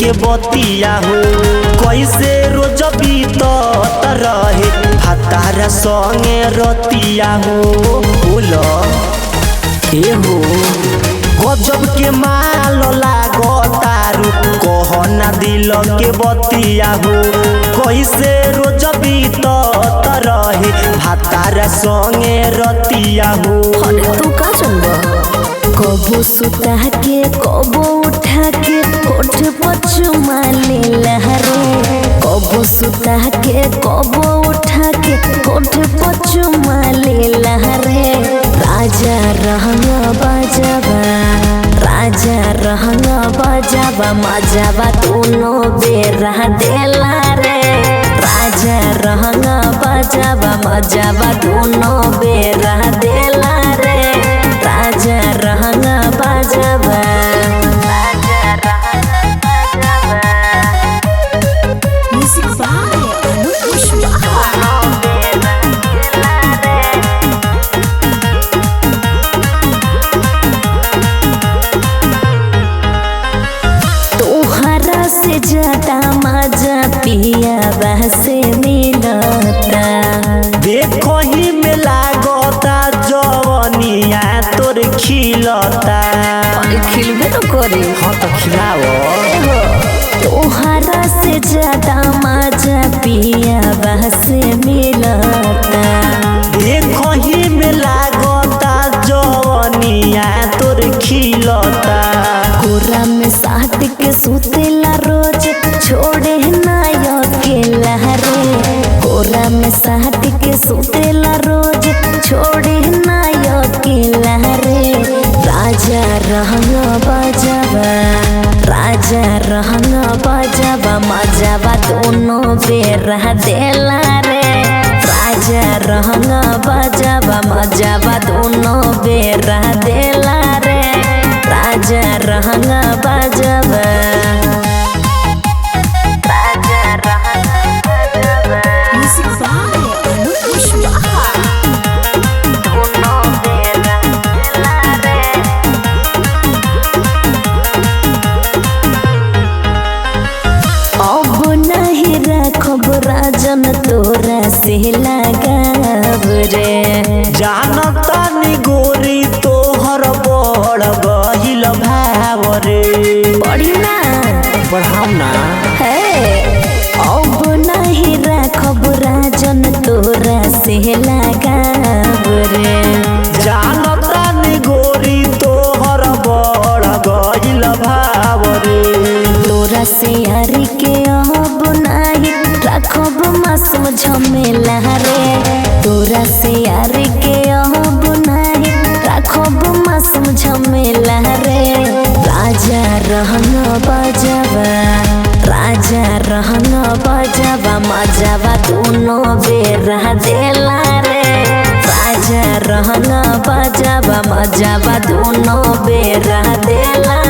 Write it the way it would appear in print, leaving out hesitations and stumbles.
के बतिया हो कैसे रोज बीतत रहे भातार संगे रतिया हो बोल हे हो गजब के माल लागो तारू कहना दिल के बतिया हो कैसे रोज बीतत रहे भातार संगे रतिया हो। अरे तू का चलबा कबो सुता के कबो उठा के होठ पचुमा ले लहरे कबो सुता के कबो उठा के होठ पचुमा ले लहरे राजा रहंगा बाजाबा राजा रहंगा बाजाबा मजाबा दोनों बेरा देला रे राजा रहंगा बाजाबा मजाबा दोनों बेरा देला रे राजा रहंगा बाजाबा राजा रहंगा बाजाबा म्यूजिक बाय अनूप कुशवाहा तोहरा से ज्यादा मजा पिया बहसे मिलता देखो ही में लागता जवनिया तोर खिलता खिलबे तो करे हाँ तो खिलाओ तोहरा से ज्यादा मजा पिया बहसे मिलता देखो ही में लागता जवनिया तोर खिलता कोरा में साट के सुतेला रोज छोड़े ना अकेला रे कोरा में साट के सुतेला रोज छोड़े ना अकेला रे राजा रहंगा बाजाबा राजा रहंगा बाजाबा मजाबा दोनों बेरा देला रे राजा रहंगा बाजाबा मजाबा दोनों बेरा देला रे राजा रहंगा बाजाबा राजा रहंगा बाजाबा म्यूजिक बाय अनूप कुशवाहा दोनों बेरा देला रे अब नहीं रखब राजन तोरा से लगाब रे जानता नी गोरी तोहर बड़ गहिल भाव रे पढ़ी ना पढ़ाओ ना है अब नहीं रखब राजन तोरा से लगाब रे जानता नी गोरी तोहर बड़ गहिल भाव रे तोरा से यारी के अब नहीं रखब मासूम झमेला रे तोरा से यारी के अब नहीं रखब मासूम झमेला रे राजा रहंगा बाजाबा राजा रहंगा बाजाबा मजाबा दोनों बेरा देला रे राजा रहंगा बाजाबा मजाबा दोनों बेरा देला